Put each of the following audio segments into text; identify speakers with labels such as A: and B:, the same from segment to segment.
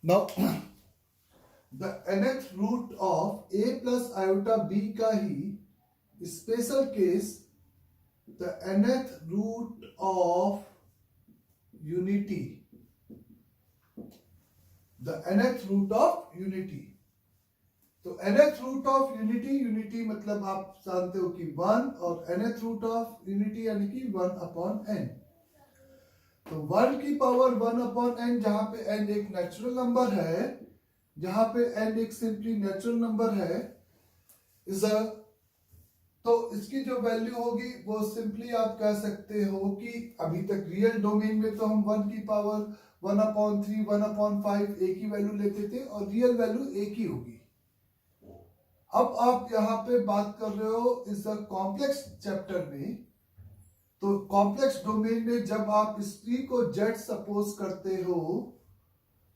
A: Now the nth root of a plus iota b का ही special case the nth root of unity, the nth root of unity. तो nth root of unity, unity मतलब आप जानते हो कि 1, और nth रूट ऑफ यूनिटी यानी कि 1 अपॉन n। तो 1 की पावर 1 अपॉन n, जहां पे n एक नेचुरल नंबर है, जहां पे n एक सिंपली नेचुरल नंबर है, इज अ, तो इसकी जो वैल्यू होगी वो सिंपली आप कह सकते हो कि अभी तक रियल डोमेन में तो हम 1 की पावर 1 अपॉन 3, 1 अपॉन 5 एक ही वैल्यू लेते थे, और रियल वैल्यू एक ही होगी। अब आप यहाँ पे बात कर रहे हो इस कॉम्प्लेक्स चैप्टर में, तो कॉम्प्लेक्स डोमेन में जब आप इस को जेड सपोज करते हो,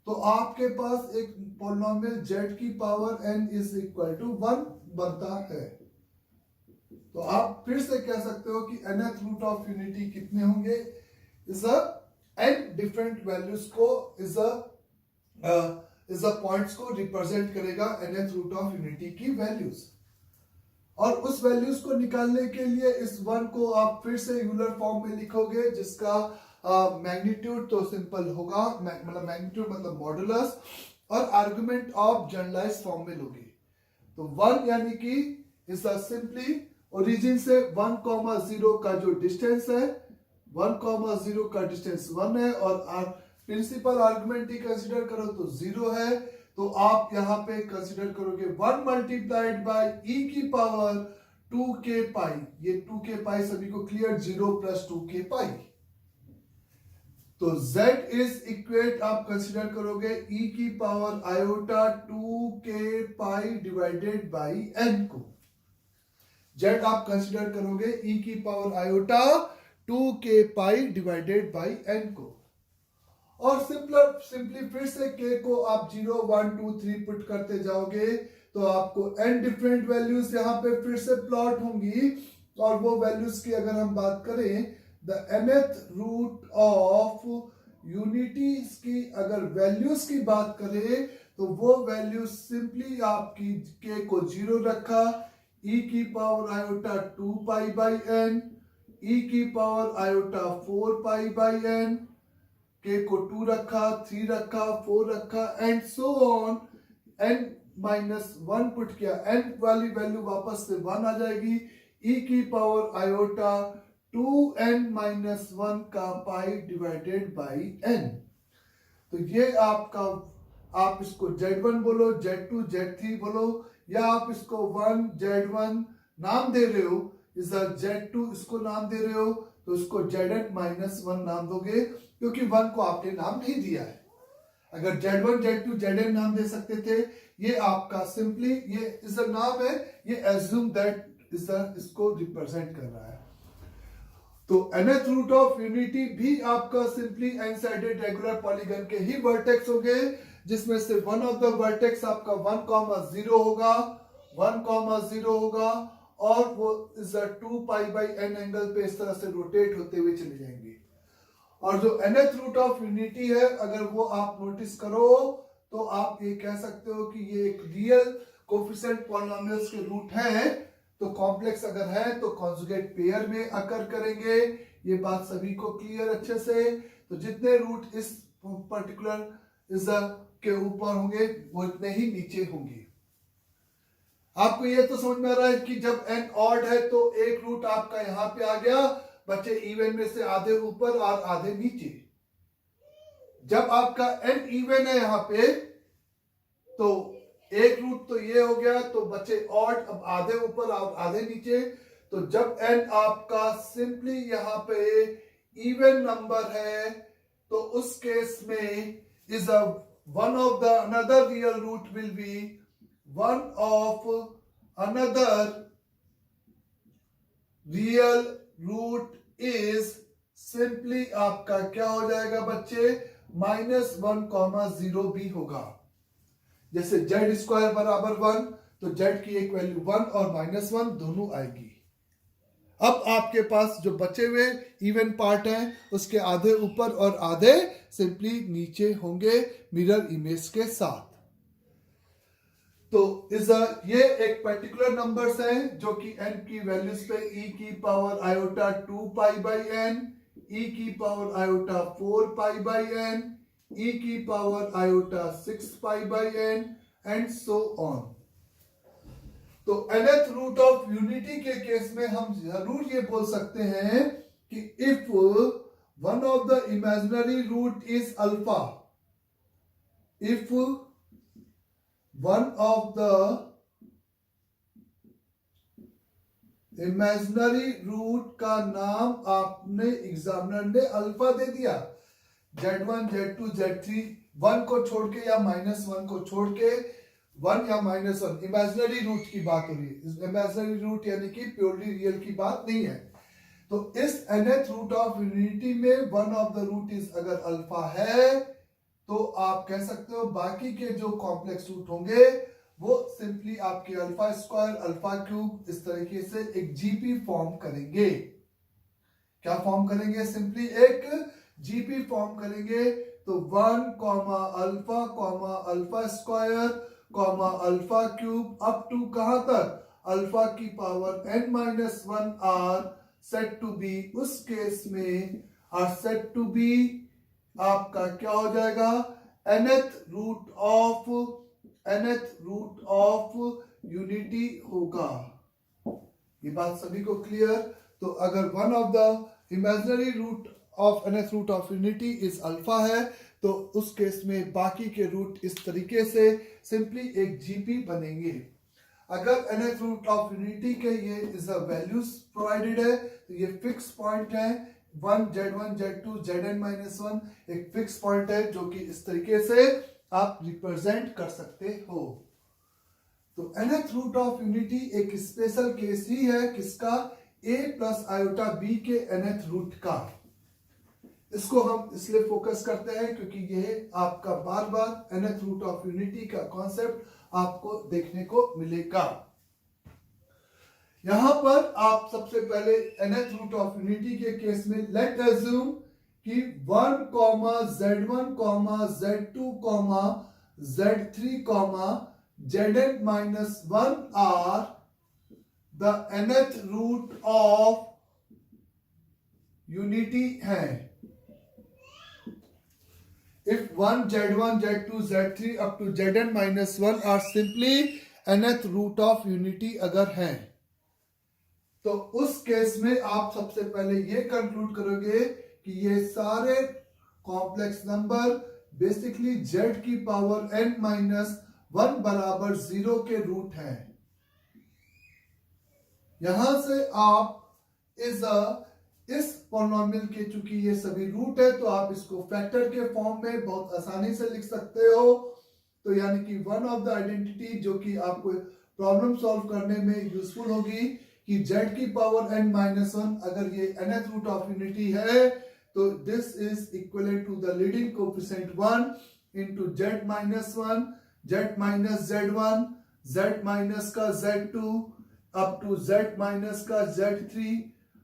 A: तो आपके पास एक पोलिनोमियल जेड की power n is equal to 1 बनता है। तो आप फिर से कह सकते हो कि nth रूट ऑफ यूनिटी कितने होंगे, इज n डिफरेंट वैल्यूज को, इज पॉइंट्स को रिप्रेजेंट करेगा nth रूट ऑफ यूनिटी की वैल्यूज। और उस वैल्यूज को निकालने के लिए इस 1 को आप फिर से यूलर फॉर्म में लिखोगे, जिसका मैग्नीट्यूड तो सिंपल होगा, मतलब मैग्नीट्यूड मतलब मॉडुलस, और आर्गुमेंट ऑफ जनरलाइज फॉर्म में लोगे। तो 1 यानी कि इज सिंपली ओरिजिन से 1,0 का जो डिस्टेंस है, 1,0 का डिस्टेंस 1 है, और प्रिंसिपल आर्गुमेंट ही कंसीडर करो तो 0 है। तो आप यहां पे कंसीडर करोगे 1 मल्टीप्लाइड बाय e की पावर 2k पाई, ये 2k पाई सभी को क्लियर, 0 प्लस 2k पाई। तो z इज इक्वेट आप कंसीडर करोगे e की power iota 2k pi divided by n को। z आप कंसीडर करोगे e की power iota 2k pi divided by n को। और सिंपली फिर से k को आप 0, 1, 2, 3 पुट करते जाओगे, तो आपको n डिफरेंट वैल्यूज यहां पे फिर से प्लॉट होंगी। और वो वैल्यूज की अगर हम बात करें, the nth root of unity की अगर वैल्यूज की बात करें, तो वो वैल्यू सिंपली आपकी k को 0 रखा, e की power iota 2 pi by n, e की power iota 4 pi by n, k को 2 रखा, 3 रखा, 4 रखा, and so on, n minus 1 put किया, n वाली वैल्यू वापस से 1 आ जाएगी, e की पावर आयोटा 2n माइनस 1 का पाई डिवाइडेड बाई n। तो ये आपका, आप इसको Z1 बोलो, Z2, Z3 बोलो, या आप इसको 1 Z1 नाम दे रहे हो, इस Z2 इसको नाम दे रहे हो, तो इसको Zn माइनस 1 नाम दोगे, क्योंकि 1 को आपने नाम नहीं दिया है। अगर Z1, Z2, Zn नाम दे सकते थे, ये आपका सिंपली ये इस नाम है, ये एज्यूम दैट इस इसको रिप्रेजेंट कर रहा है। तो nth रूट ऑफ यूनिटी भी आपका simply n sided regular polygon के ही वर्टेक्स होंगे, जिसमें से वन ऑफ द वर्टेक्स आपका 1,0 होगा, 1,0 होगा, और वो इस 2 पाई बाई n एंगल पे इस तरह से रोटेट होते हुए चले जाएंगे। और जो nth रूट ऑफ यूनिटी है, अगर वो आप नोटिस करो, तो आप ये कह सकते हो कि ये एक रियल कोफिशिएंट पॉलिनोमियल्स के रूट हैं। तो कॉम्प्लेक्स अगर है तो कॉन्जुगेट पेयर में अकर करेंगे, ये बात सभी को क्लियर अच्छे से। तो जितने रूट इस पर्टिकुलर इस के ऊपर होंगे, वो इतने ही नीचे होंगे। आपको ये तो समझ में आ रहा है कि जब n ऑड है तो एक रूट आपका यहां पे आ गया, बच्चे इवन में से आधे ऊपर और आधे नीचे। जब आपका n इवन है यहां पे, तो एक रूट तो ये हो गया, तो बचे ऑड, अब आधे ऊपर और आधे नीचे। तो जब n आपका सिंपली यहां पे इवन नंबर है, तो उस केस में is a one of the another real root will be one of another real root is simply आपका क्या हो जाएगा बच्चे, -1,0 भी होगा। जैसे जेड स्क्वायर बराबर 1, तो जेड की एक वैल्यू 1 और -1 दोनों आएगी। अब आपके पास जो बचे हुए इवन पार्ट हैं उसके आधे ऊपर और आधे सिंपली नीचे होंगे मिरर इमेज के साथ। तो ये एक पर्टिकुलर नंबर्स हैं जो कि n की वैल्यूज पे e की power iota 2 pi by n, e की power iota 4 pi by n, e की power iota 6 pi by n and so on. तो nth रूट ऑफ यूनिटी के केस में हम जरूर ये बोल सकते हैं कि if one of the imaginary root is alpha, if one of the imaginary root का नाम आपने एग्जामिनर ने अल्फा दे दिया, z1 z2 z3 1 को छोड़ के या -1 को छोड़ के 1 या -1 इमेजिनरी रूट की बात हो रही है। इमेजिनरी रूट यानी कि प्योरली रियल की बात नहीं है। तो इस nth रूट ऑफ यूनिटी में one of the root is अगर अल्फा है तो आप कह सकते हो बाकी के जो कॉम्प्लेक्स रूट होंगे वो सिंपली आपके अल्फा स्क्वायर अल्फा क्यूब इस तरीके से एक जीपी फॉर्म करेंगे। क्या फॉर्म करेंगे? सिंपली एक जीपी फॉर्म करेंगे। तो 1 alpha square alpha cube up to कहां तक? अल्फा की power n-1 are set to be, उस केस में आर सेट टू बी आपका क्या हो जाएगा? nth रूट ऑफ यूनिटी होगा। ये बात सभी को क्लियर? तो अगर one of the imaginary root of nth root of unity is alpha है तो उस केस में बाकी के रूट इस तरीके से सिंपली एक जीपी बनेंगे। अगर nth रूट ऑफ यूनिटी के ये इज द वैल्यूज प्रोवाइडेड है तो ये फिक्स पॉइंट है 1 z1 z2 zn-1 एक फिक्स पॉइंट है जो कि इस तरीके से आप रिप्रेजेंट कर सकते हो। तो nth रूट ऑफ यूनिटी एक स्पेशल केस ही है किसका? a प्लस आयोटा b के nth रूट का। इसको हम इसलिए फोकस करते हैं क्योंकि ये आपका बार बार nth रूट ऑफ यूनिटी का कॉन्सेप्ट आपको देखने को मिलेगा। यहां पर आप सबसे पहले nth रूट ऑफ यूनिटी के केस में लेट अज्यूम कि 1 z1 z2 z3 zn-1 are the nth root of unity है। If 1 z1 z2 z3 up to zn-1 are simply nth root of unity अगर है तो उस केस में आप सबसे पहले ये कंक्लूड करोगे कि ये सारे कॉम्प्लेक्स नंबर बेसिकली z की पावर n-1 बराबर 0 के रूट है। यहां से आप इस पॉलिनोमियल के चूंकि ये सभी रूट है तो आप इसको फैक्टर के फॉर्म में बहुत आसानी से लिख सकते हो। तो यानी कि वन ऑफ द आइडेंटिटी जो कि आपको प्रॉब्लम सॉल्व करने में यूजफुल होगी कि z की पावर n-1 अगर ये nth रूट ऑफ यूनिटी है तो this is equal to the leading coefficient 1 into z-1 z minus z1 z minus का z2 up to z minus का z3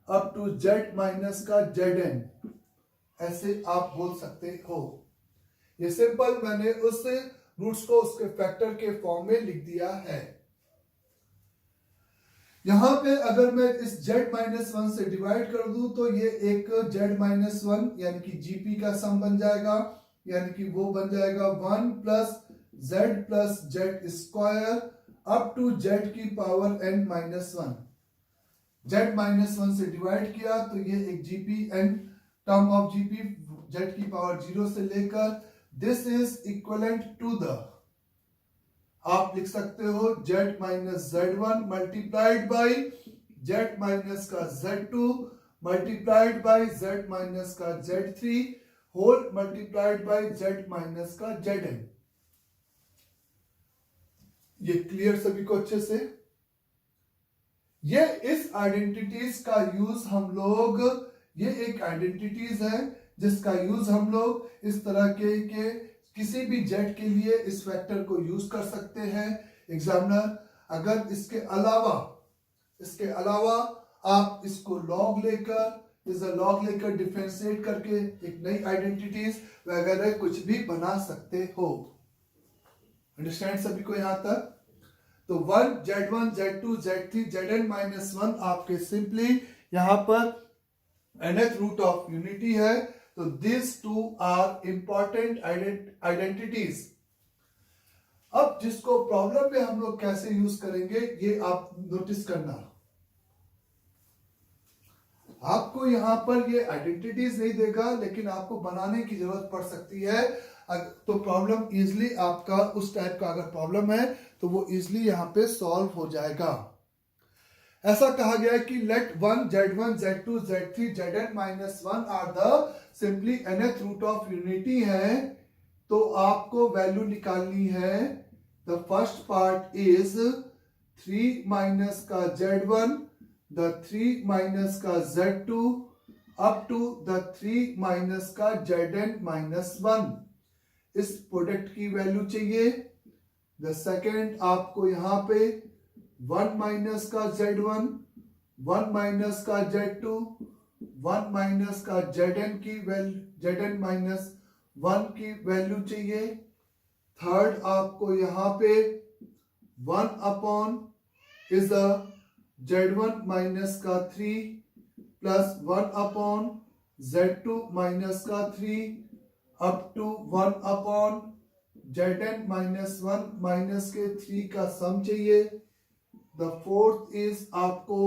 A: up to z minus का zn, ऐसे आप बोल सकते हो। ये सिंपल मैंने उस रूट्स को उसके फैक्टर के फॉर्म में लिख दिया है। यहां पे अगर मैं इस z-1 से डिवाइड कर दूं तो ये एक z-1 यानी कि जीपी का सम बन जाएगा, यानी कि वो बन जाएगा 1 plus z square up to z की पावर n-1। z-1 से डिवाइड किया तो ये एक GP n term of GP z की पावर 0 से लेकर this is equivalent to the, आप लिख सकते हो z minus z1 multiplied by z minus का z2 multiplied by z minus का z3 whole multiplied by z minus का zn। ये क्लियर सभी को अच्छे से? ये इस आइडेंटिटीज का यूज हम लोग, ये एक आइडेंटिटीज है जिसका यूज हम लोग इस तरह के किसी भी जेड के लिए इस फैक्टर को यूज कर सकते हैं एग्जामिनर। अगर इसके अलावा आप इसको लॉग लेकर डिफरेंशिएट करके एक नई आइडेंटिटीज वगैरह कुछ भी बना सकते हो। अंडरस्टैंड सभी को यहां तक? तो 1 Z1 Z2 Z3 Zn minus 1 आपके सिंपली यहां पर nth रूट ऑफ यूनिटी है। तो this two are important identities. अब जिसको प्रॉब्लम में हम लोग कैसे यूज करेंगे ये आप नोटिस करना। आपको यहां पर ये आइडेंटिटीज नहीं देगा, लेकिन आपको बनाने की जरूरत पड़ सकती है। तो प्रॉब्लम इजिली आपका उस टाइप का अगर प्रॉब्लम है तो वो इजिली यहां पे सॉल्व हो जाएगा। ऐसा कहा गया है कि let 1 Z1 Z2 Z3 Zn minus 1 are the simply nth root of unity है। तो आपको वैल्यू निकालनी है। The first part is 3 minus का Z1, द 3 माइनस का Z2 up to the 3 minus का Zn माइनस 1। इस प्रोडक्ट की वैल्यू चाहिए। द सेकेंड आपको यहां पे 1 माइनस का Z1, 1 माइनस का Z2, 1 माइनस का Zn की वैल्यू, Zn माइनस 1 की वैल्यू चाहिए। थर्ड आपको यहां पे 1 upon is a Z1 minus का 3 प्लस 1 अपॉन Z2 माइनस का 3 up to 1 upon Zn minus 1 minus के 3 का सम चाहिए। द फोर्थ इज आपको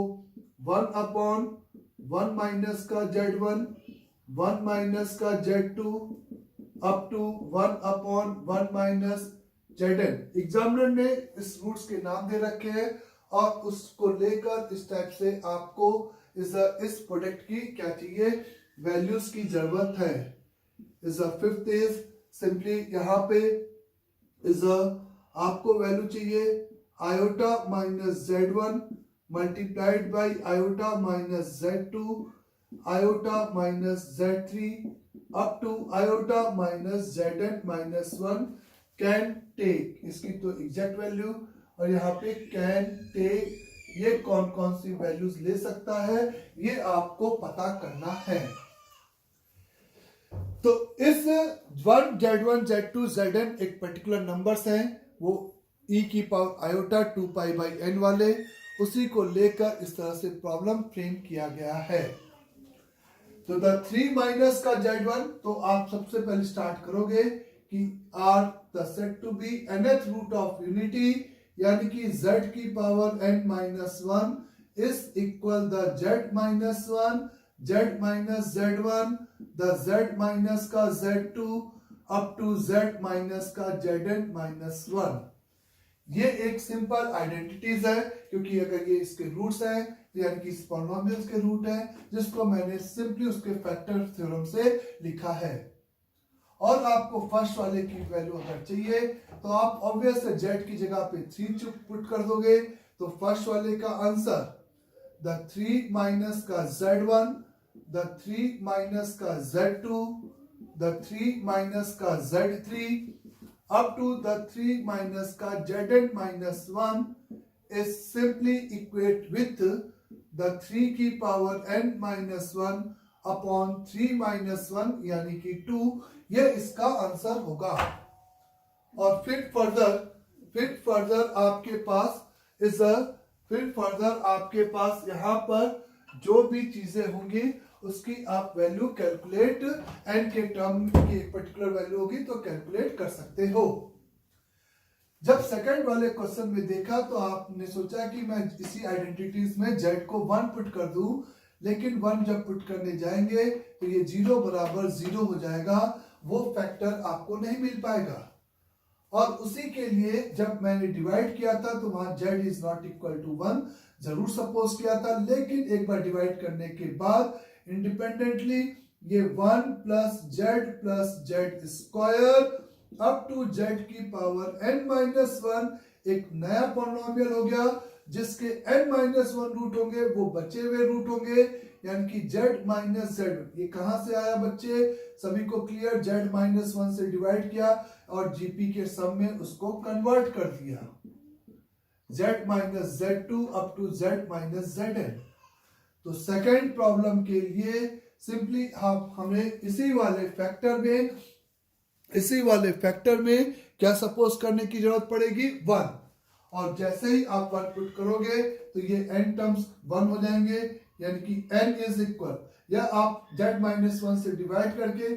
A: 1 अपॉन 1 माइनस का Z1, 1 माइनस का Z2 up to 1 upon 1 minus Zn। Examiner ने इस रूट्स के नाम दे रखे हैं और उसको लेकर इस टाइप से आपको इस प्रोडक्ट की क्या चाहिए, वैल्यूज की जरूरत है। Is a fifth is simply यहां पे इज अ आपको वैल्यू चाहिए iota minus Z1 multiplied by iota minus Z2 iota minus Z3 up to iota minus Zn minus 1 can take. इसकी तो एग्जैक्ट वैल्यू और यहाँ पे कैन टेक, ये कौन कौन सी वैल्यूज ले सकता है ये आपको पता करना है। तो इस 1 Z1 Z2 Zn एक पर्टिकुलर नंबर्स हैं, वो e की power iota 2 pi by n वाले, उसी को लेकर इस तरह से प्रॉब्लम फ्रेम किया गया है। तो द 3 माइनस का Z1, तो आप सबसे पहले स्टार्ट करोगे कि are the set to be nth root of unity, यानी कि z की power n minus 1 is equal the z minus 1 z minus Z1 the z minus का Z2 up to z minus का Zn माइनस 1। ये एक simple identities है, क्योंकि अगर ये इसके रूट्स हैं यानी कि इस पॉलिनोमियल्स के रूट है, जिसको मैंने सिंपली उसके फैक्टर थ्योरम से लिखा है। और आपको फर्स्ट वाले की वैल्यू अगर चाहिए तो आप ऑब्वियस है z की जगह पे 3 पुट कर दोगे, तो फर्स्ट वाले का आंसर द 3 माइनस का Z1, द 3 माइनस का Z2, द 3 माइनस का Z3 up to the 3 minus का Zn minus 1 is simply equate with the 3 की power n minus 1 upon 3 minus 1 यानी कि 2, ये इसका आंसर होगा। और फिर फर्दर आपके पास यहाँ पर जो भी चीजें होंगी उसकी आप वैल्यू कैलकुलेट एन के टर्म की एक पर्टिकुलर वैल्यू होगी तो कैलकुलेट कर सकते हो। जब सेकंड वाले क्वेश्चन में देखा तो आपने सोचा कि मैं इसी आइडेंटिटीज में z को 1 पुट कर दूं, लेकिन 1 जब पुट करने जाएंगे तो ये 0 बराबर 0 हो जाएगा, वो फैक्टर आपको नहीं मिल पाएगा। और उसी के लिए जब मैंने डिवाइड किया था तो वहां z is not equal to 1 जरूर सपोज किया था, लेकिन एक बार डिवाइड करने के बाद इंडिपेंडेंटली ये 1 plus Z square up to z की पावर n माइनस 1 एक नया पॉलिनोमियल हो गया, जिसके n माइनस 1 रूट होंगे वो बचे हुए रूट होंगे, यानी कि z माइनस जेड। ये कहां से आया बच्चे, सभी को क्लियर, z माइनस 1 से डिवाइड किया और जीपी के सम में उसको कन्वर्ट कर दिया, z minus Z2 up to z minus Zn। तो सेकंड प्रॉब्लम के लिए सिंपली हमें इसी वाले फैक्टर में क्या सपोज करने की जरूरत पड़ेगी 1, और जैसे ही आप 1 पुट करोगे तो ये n टर्म्स 1 हो जाएंगे, यानी कि n इज इक्वल, या आप z माइनस 1 से डिवाइड करके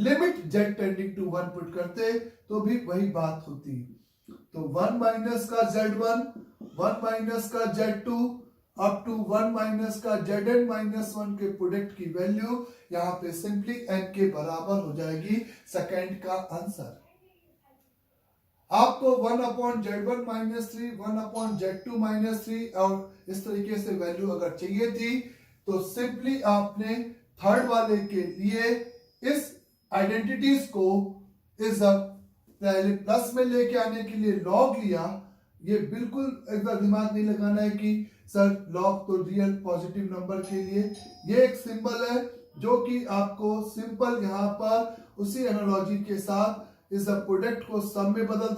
A: limit z tending to 1 put करते तो भी वही बात होती। तो 1 माइनस का z1, 1 माइनस का z2 अप टू 1 माइनस का zn माइनस 1 के प्रोडक्ट की वैल्यू यहाँ पे सिंपली n के बराबर हो जाएगी सेकंड का आंसर। आपको 1 upon z1 minus 3, 1 upon z2 minus 3 और इस तरीके से वैल्यू अगर चाहिए थी तो सिंपली आपने थर्ड वाले के लिए इस आइडेंटिटीज को इस पहले प्लस में लेके आने के लिए लॉग लिया। ये बिल्कुल एक बार दिमाग नहीं लगाना है कि सर लॉग तो रियल पॉजिटिव नंबर के लिए, ये एक सिंबल है जो कि आपको सिंपल यहाँ पर उसी एनालॉजी के साथ इस प्रोडक्ट को सम में बदल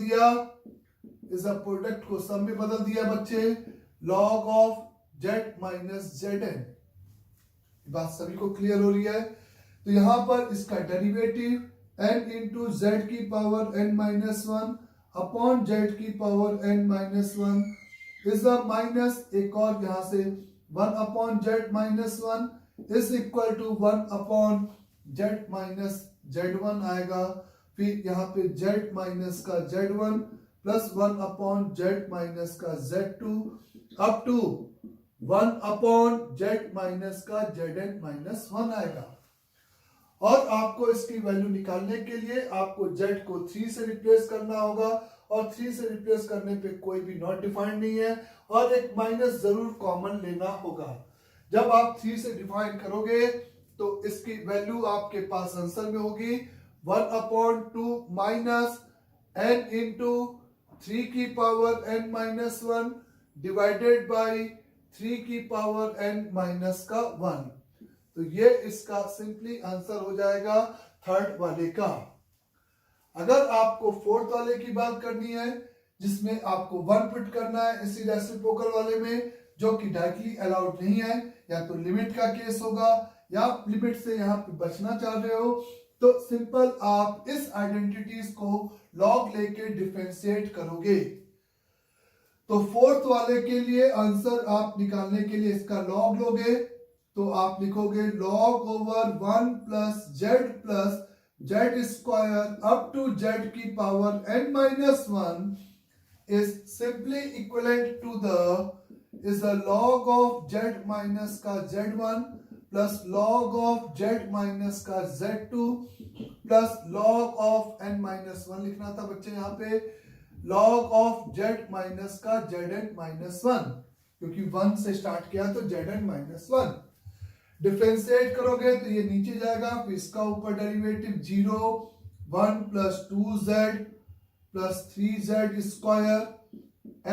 A: दिया, बच्चे log of z minus zn। बात सभी को क्लियर हो रही है। तो यहां पर इसका डेरिवेटिव n इंटू जेड की power n minus 1 upon z की power n minus 1 is the minus एक और यहां से 1 upon z minus 1 is equal to 1 upon z minus z1 आएगा। फिर यहाँ पे z माइनस का z1 plus 1 upon z minus का z2 up to 1 upon z minus का zn माइनस 1 आएगा। और आपको इसकी वैल्यू निकालने के लिए आपको z को 3 से रिप्लेस करना होगा, और 3 से रिप्लेस करने पे कोई भी नॉट डिफाइंड नहीं है, और एक माइनस जरूर कॉमन लेना होगा। जब आप 3 से डिफाइन करोगे तो इसकी वैल्यू आपके पास आंसर में होगी 1 अपॉन 2 माइनस n इंटू 3 की power n minus 1 divided by 3 की पावर n माइनस का 1। तो ये इसका सिंपली आंसर हो जाएगा थर्ड वाले का। अगर आपको फोर्थ वाले की बात करनी है जिसमें आपको 1 पुट करना है इसी रेसिप्रोकल वाले में, जो कि डायरेक्टली अलाउड नहीं है, या तो लिमिट का केस होगा या लिमिट से यहाँ पे बचना चाह रहे हो, तो सिंपल आप इस आइडेंटिटीज को लॉग लेके डिफरेंशिएट करोगे। तो फोर्थ वाले के लिए आंसर आप निकालने के लिए इसका लॉग लोगे, तो आप लिखोगे log over 1 plus Z square up to z की power n minus 1 is simply equivalent to the log of z minus का z1 plus log of z minus का z2 plus log of n minus 1 लिखना था बच्चे यहाँ पे log of z minus का zn minus 1, क्योंकि 1 से स्टार्ट किया तो zn माइनस 1। डिफरेंशिएट करोगे तो ये नीचे जाएगा, फिर इसका ऊपर derivative 0 1 plus 2z plus 3z square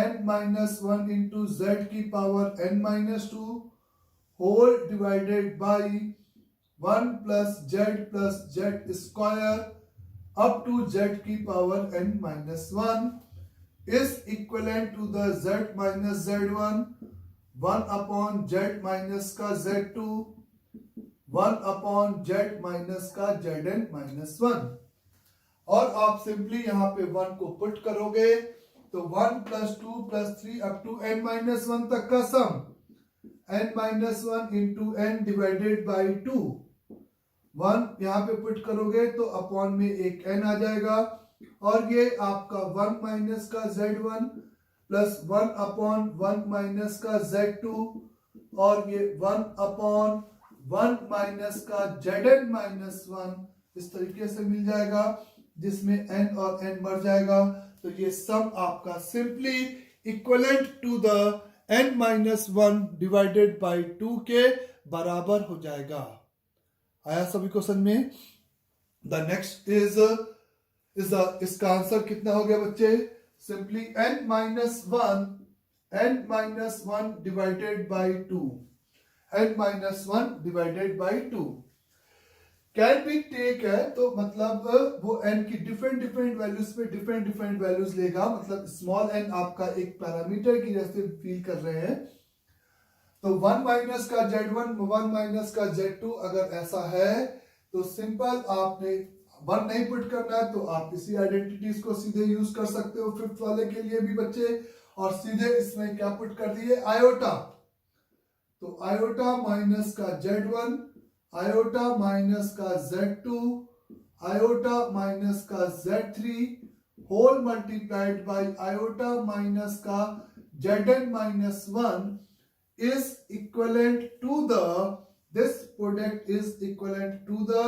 A: n minus 1 into z की power n minus 2 whole divided by 1 plus z square up to z की power n minus 1 is equivalent to the z minus z1 1 upon z minus का z2 1 upon z minus का zn minus 1। और आप simply यहाँ पे 1 को put करोगे तो 1 plus 2 plus 3 up to n minus 1 तक का sum n minus 1 into n divided by 2। 1 यहाँ पे पुट करोगे तो अपॉन में एक n आ जाएगा, और ये आपका 1 माइनस का z1 प्लस 1 अपॉन 1 माइनस का z2, और ये 1 अपॉन 1 माइनस का zn माइनस 1 इस तरीके से मिल जाएगा, जिसमें n और n मर जाएगा। तो ये सम आपका simply equivalent to the n minus 1 divided by 2 के बराबर हो जाएगा। आया सभी क्वेश्चन में? द नेक्स्ट इज इसका आंसर कितना हो गया बच्चे? Simply n minus 1 divided by 2, n minus 1 divided by 2 can be take है, तो मतलब वो n की डिफरेंट वैल्यूज पे डिफरेंट वैल्यूज लेगा। मतलब स्मॉल n आपका एक पैरामीटर की जैसे फील कर रहे हैं, तो 1 माइनस का Z1 1 माइनस का Z2 अगर ऐसा है तो सिंपल आपने 1 नहीं पुट करना है तो आप इसी आइडेंटिटीज को सीधे यूज कर सकते हो फिफ्थ वाले के लिए भी बच्चे, और सीधे इसमें क्या पुट कर दिए आयोटा। तो आयोटा माइनस का Z1, आयोटा माइनस का Z2, आयोटा माइनस का Z3 whole multiplied by iota minus का Zn minus 1 is equivalent to the, this product is equivalent to the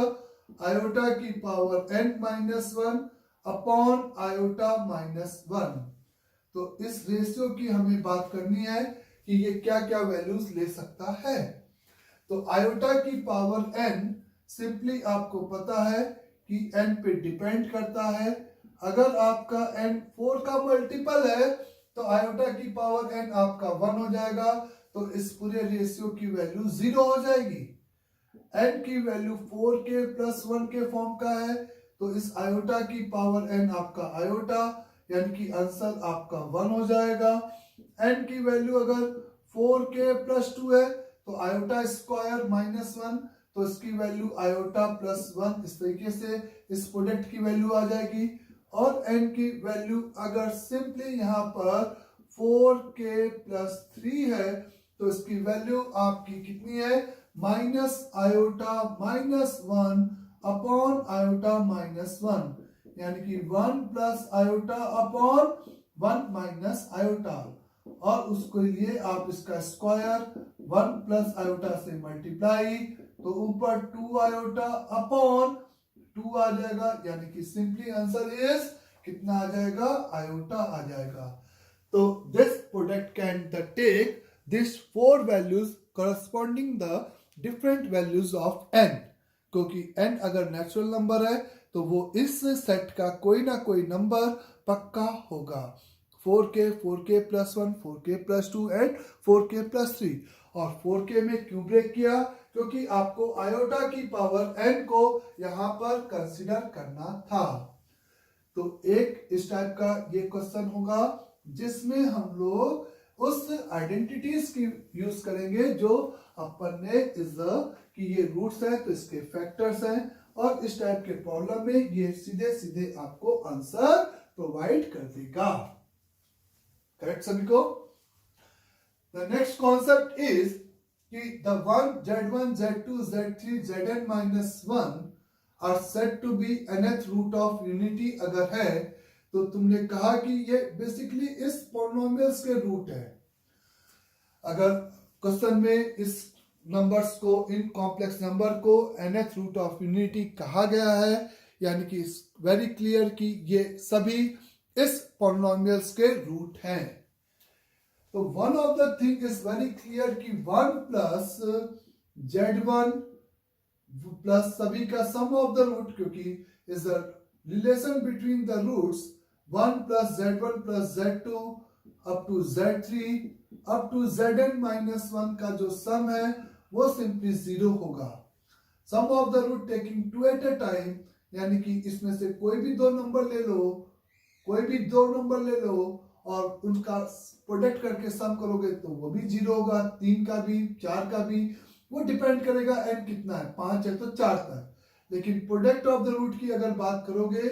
A: iota की power n minus 1 upon iota minus 1। तो इस ratio की हमें बात करनी है कि ये क्या क्या वैल्यूज ले सकता है। तो आयोटा की पावर n सिंपली आपको पता है कि n पे डिपेंड करता है। अगर आपका n 4 का मल्टीपल है तो आयोटा की पावर n आपका 1 हो जाएगा, तो इस पूरे रेशियो की वैल्यू 0 हो जाएगी। n की वैल्यू 4k प्लस 1 के फॉर्म का है, तो इस आयोटा की पावर n आपका आयोटा यानी कि आंसर आपका 1 हो जाएगा। n की वैल्यू अगर 4k प्लस 2 है तो आयोटा स्क्वायर माइनस 1, तो इसकी वैल्यू आयोटा प्लस 1, इस तरीके से इस प्रोडक्ट की वैल्यू आ जाएगी। और n की वैल्यू अगर सिंपली यहाँ पर 4k प्लस 3 है तो इसकी वैल्यू आपकी कितनी है minus iota minus 1 upon iota minus 1, यानी कि 1 plus iota upon 1 minus iota, और उसके लिए आप इसका स्क्वायर 1 प्लस आयोटा से मल्टीप्लाई, तो ऊपर 2 आयोटा अपॉन 2 आ जाएगा, यानी कि सिंपली आंसर इज कितना आ जाएगा आयोटा आ जाएगा। तो this product can take these 4 values corresponding the different values of n, क्योंकि n अगर नेचुरल नंबर है तो वो इस सेट का कोई ना कोई नंबर पक्का होगा। 4k plus 1, 4k plus 2 and 4k plus 3। और 4k में क्यों ब्रेक किया, क्योंकि आपको आयोटा की पावर n को यहाँ पर कंसिडर करना था। तो एक इस टाइप का ये क्वेश्चन होगा जिसमें हम लोग उस आइडेंटिटीज की यूज करेंगे जो अपन ने इस कि ये रूट्स हैं तो इसके फैक्टर्स हैं, और इस टाइप के प्रॉब्लम में ये सीधे सीधे आपको आंसर प्रोवाइड कर देगा। करेक्ट सभी को। द नेक्स्ट कॉन्सेप्ट इज कि the one Z1 Z2 Z3 Zn minus 1 are said to be nth root of unity अगर है तो तुमने कहा कि ये बेसिकली इस पॉलिनोमियल्स के रूट है। अगर क्वेश्चन में इस नंबर्स को, इन कॉम्प्लेक्स नंबर को nth रूट ऑफ यूनिटी कहा गया है, यानी कि वेरी क्लियर कि ये सभी इस पॉलिनोमियल्स के रूट हैं। तो one of the thing is very clear कि 1 प्लस Z1 प्लस सभी का सम ऑफ द रूट, क्योंकि is the relation between the roots 1 plus Z1 plus Z2 up to Z3 up to Zn minus 1 का जो sum है वो simply 0 होगा। Sum of the root taking 2 at a time, यानी कि इसमें से कोई भी दो नंबर ले लो, कोई भी दो नंबर ले लो और उनका प्रोडक्ट करके सम करोगे तो वो भी 0 होगा, 3 का भी 4 का भी, वो डिपेंड करेगा n कितना है, 5 है तो 4 तक। लेकिन प्रोडक्ट ऑफ द रूट की अगर बात करोगे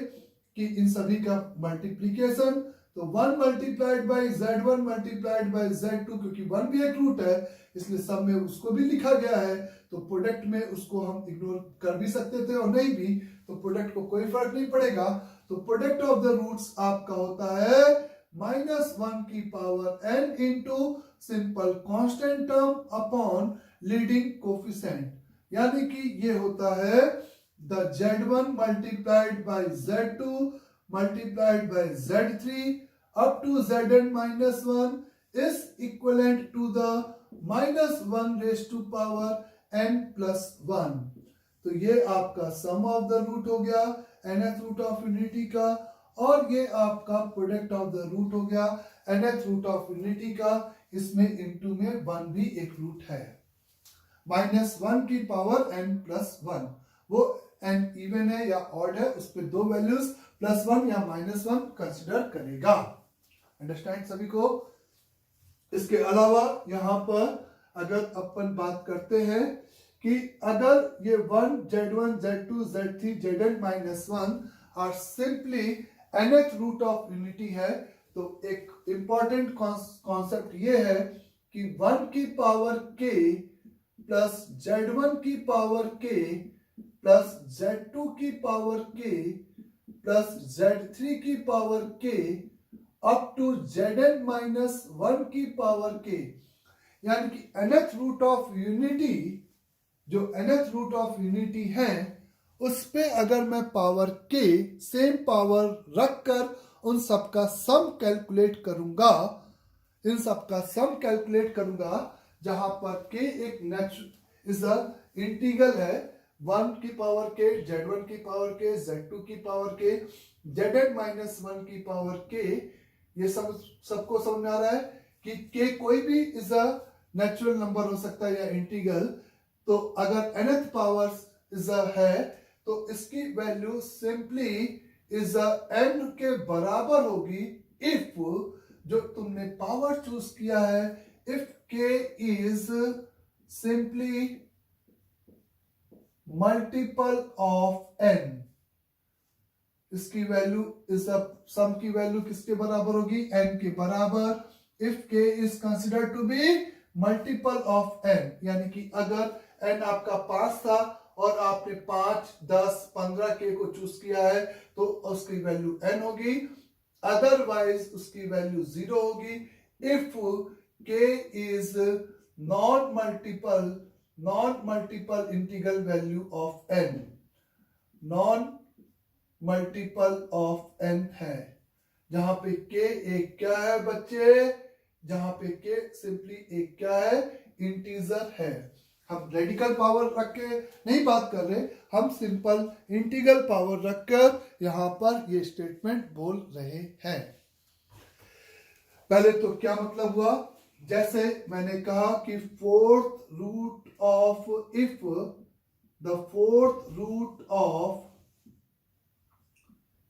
A: कि इन सभी का मल्टीप्लीकेशन, तो 1 multiplied by Z1 multiplied by Z2, क्योंकि 1 भी एक रूट है इसलिए सब में उसको भी लिखा गया है, तो प्रोडक्ट में उसको हम इग्नोर कर भी सकते थे और नहीं भी, तो प्रोडक्ट को कोई फर्क नहीं पड़ेगा। तो प्रोडक्ट ऑफ द रूट्स आपका होता है -1 की power n into simple constant term upon leading coefficient, यानी कि ये होता है the Z1 multiplied by Z2 multiplied by Z3 up to Zn minus 1 is equivalent to the -1 raised to power n plus 1। तो ये आपका सम ऑफ द रूट हो गया nth रूट ऑफ यूनिटी का, और ये आपका प्रोडक्ट ऑफ द रूट हो गया nth रूट ऑफ यूनिटी का। इसमें इनटू में 1 भी एक रूट है, -1 की पावर n प्लस 1, वो n इवन है या ऑड है, उस पर दो वैल्यूज +1 या -1 कंसिडर करेगा। अंडरस्टैंड सभी को। इसके अलावा यहां पर अगर अपन बात करते हैं कि अगर ये 1 z1 z2 z3 zn minus 1 are simply nth root of unity है, तो एक इंपॉर्टेंट कॉन्सेप्ट ये है कि 1 की पावर k प्लस z1 की पावर k प्लस z2 की पावर k प्लस z3 की power k up to zn minus 1 की पावर k, यानी कि nth रूट ऑफ यूनिटी, जो nth रूट ऑफ यूनिटी है उस पे अगर मैं पावर k सेम पावर रखकर उन सब का सम कैलकुलेट करूंगा, इन सब का सम कैलकुलेट करूंगा, जहां पर k एक नेचुरल इज अ इंटीग्रल है, 1 की पावर k, z1 की पावर k, z2 की पावर k, zn माइनस 1 की पावर k, ये सबको समझ में आ रहा है कि k कोई भी इज अ नेचुरल नंबर हो सकता है या इंटीग्रल। तो अगर nth पावर इज अ है तो इसकी वैल्यू सिंपली इज n के बराबर होगी इफ, जो तुमने पावर चूज किया है, if k is simply multiple of n, इसकी वैल्यू इस सम की वैल्यू किसके बराबर होगी, n के बराबर। If k is considered to be multiple of n, यानी कि अगर n आपका 5 था और आपने 5, 10, 15 k को चूज किया है तो उसकी वैल्यू n होगी, अदरवाइज उसकी वैल्यू 0 होगी। If k is non multiple integral value of n, non multiple of n है, जहां पे k एक क्या है बच्चे, जहां पे k सिंपली एक क्या है, इंटीजर है। हम रेडिकल पावर रख के नहीं बात कर रहे, हम सिंपल इंटीग्रल पावर रखकर यहां पर ये स्टेटमेंट बोल रहे हैं। पहले तो क्या मतलब हुआ, जैसे मैंने कहा कि fourth root of, if the fourth root of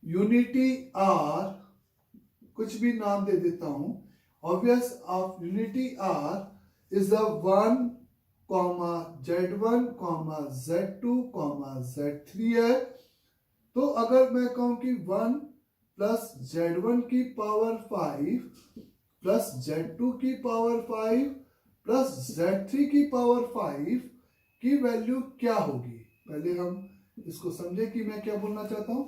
A: unity are, कुछ भी नाम दे देता हूं, obvious of unity are is 1 comma z1 comma z2 comma z3 है। तो अगर मैं कहूं कि 1 प्लस z1 की पावर 5 प्लस z2 की पावर 5 प्लस z3 की पावर 5 की वैल्यू क्या होगी, पहले हम इसको समझे कि मैं क्या बोलना चाहता हूं।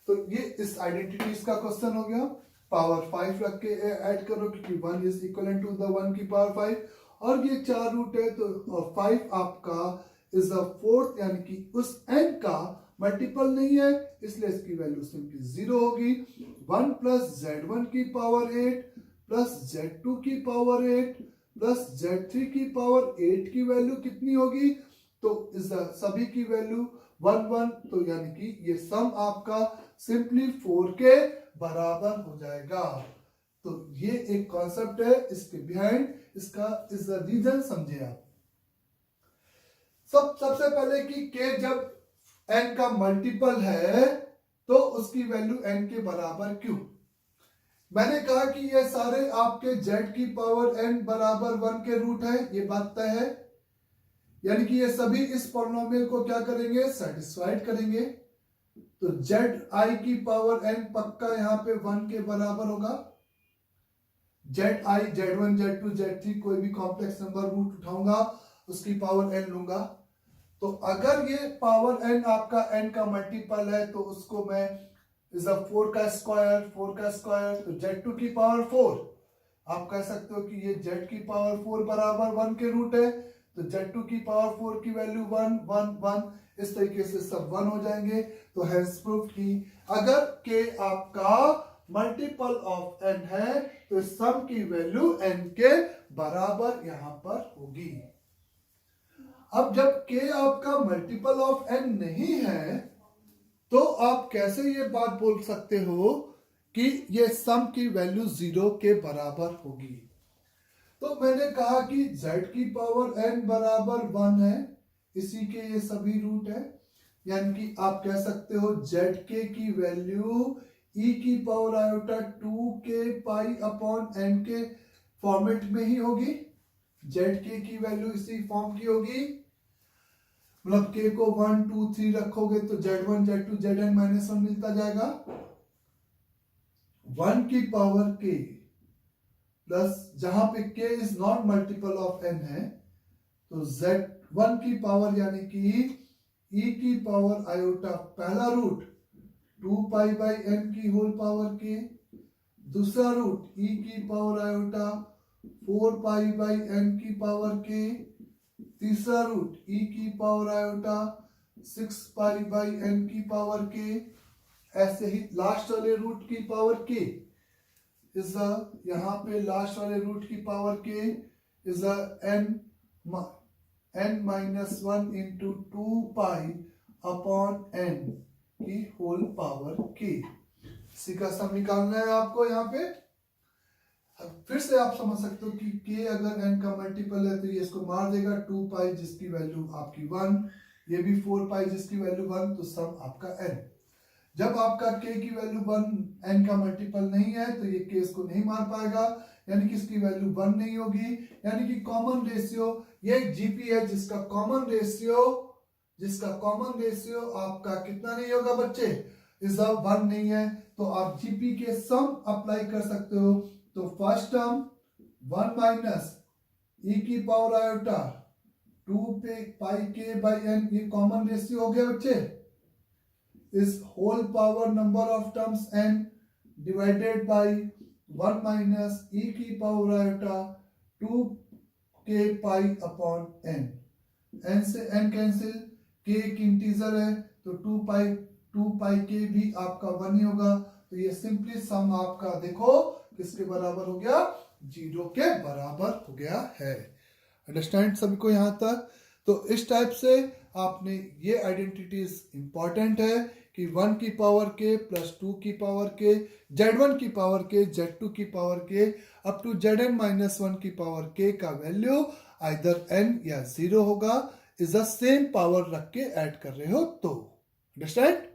A: तो ये इस आइडेंटिटीज का क्वेश्चन हो गया, पावर 5 रख के ऐड करो क्योंकि 1 इज इक्वल टू द 1 की पावर 5, और ये 4 रूट है तो 5 आपका इज द फोर्थ, यानी कि उस n का मल्टीपल नहीं है, इसलिए इसकी वैल्यू सिंपली 0 होगी। 1 प्लस z1 की पावर 8 प्लस z2 की पावर 8 प्लस z3 की पावर 8 की वैल्यू कितनी होगी, तो इस सभी की वैल्यू 1 1, तो यानी कि ये सम आपका सिंपली 4 के बराबर हो जाएगा। तो ये एक कॉन्सेप्ट है, इसके बिहाइंड इसका इज द रीजन समझे आप। सबसे पहले कि k जब n का मल्टीपल है तो उसकी वैल्यू n के बराबर क्यों। मैंने कहा कि ये सारे आपके z की पावर n बराबर 1 के रूट है, ये बात तय है, यानी कि ये सभी इस पॉलिनोमियल को क्या करेंगे, सेटिस्फाइड करेंगे। तो zi की पावर n पक्का यहां पे 1 के बराबर होगा। zi, z1, z2, z3 कोई भी कॉम्प्लेक्स नंबर रूट उठाऊंगा उसकी पावर n लूंगा। तो अगर ये पावर n आपका n का मल्टीपल है तो उसको मैं इज 4 का स्क्वायर, 4 का स्क्वायर, तो z2 की पावर 4, आप कह सकते हो कि ये z की पावर 4 बराबर 1 के रूट है, तो z2 की पावर 4 की वैल्यू 1 1 1, इस तरीके से सब 1 हो जाएंगे। तो हैंस प्रूफ कि अगर k आपका मल्टीपल ऑफ n है तो सम की वैल्यू n के बराबर यहां पर होगी। अब जब k आपका मल्टीपल ऑफ n नहीं है तो आप कैसे ये बात बोल सकते हो कि ये सम की वैल्यू 0 के बराबर होगी। तो मैंने कहा कि z की पावर n बराबर 1 है, इसी के ये सभी रूट है, यानी कि आप कह सकते हो zk की वैल्यू e की पावर आयोटा 2k पाई अपॉन n के फॉर्मेट में ही होगी। जेड के की वैल्यू इसी फॉर्म की होगी, मतलब के को 1 2 3 रखोगे तो z1 z2 zn माइनस 1 मिलता जाएगा। 1 की पावर k प्लस जहां पे k is not multiple of n है तो z1 की पावर यानी कि e की पावर आयोटा पहला रूट 2 पाई बाई n की होल पावर k, दूसरा रूट e की power iota 4 pi by n की पावर k, तीसरा रूट e की power iota 6 pi by n की पावर k, ऐसे ही लास्ट वाले रूट की पावर k इज यहाँ पे लास्ट वाले रूट की power k is n minus 1 into 2 pi upon n की होल पावर k। इसी का सम निकालना है आपको यहाँ पे। फिर से आप समझ सकते हो कि k अगर n का मल्टीपल है तो ये इसको मार देगा, 2 पाई जिसकी वैल्यू आपकी 1, ये भी 4 पाई जिसकी वैल्यू 1, तो सम आपका n। जब आपका k की वैल्यू 1 n का मल्टीपल नहीं है तो ये k इसको नहीं मार पाएगा, यानी कि इसकी वैल्यू 1 नहीं होगी, यानी कि कॉमन रेशियो, ये एक जीपी है जिसका कॉमन रेशियो आपका कितना नहीं होगा बच्चे, इज 1 नहीं है, तो आप जीपी के सम अप्लाई कर सकते हो। तो फर्स्ट टर्म 1 माइनस e की पावर आयोटा 2 पे पाई k बाई n, ये कॉमन रेशियो हो गया बच्चे, इस whole power number of terms n divided by 1 minus e की power iota 2 k pi upon n, n से n कैंसिल, k एक इंटीजर है तो 2 पाई k भी आपका 1 ही होगा, तो ये सिंपली सम आपका देखो किसके बराबर हो गया, 0 के बराबर हो गया है। अंडरस्टैंड सभी को यहाँ तक। तो इस टाइप से आपने ये आइडेंटिटीज इंपॉर्टेंट है कि 1 की पावर k प्लस 2 की पावर k, z1 की पावर k, z2 की power k up to zn minus 1 की पावर k का वैल्यू आइदर n या 0 होगा, इज द सेम पावर रख के ऐड कर रहे हो तो। अंडरस्टैंड।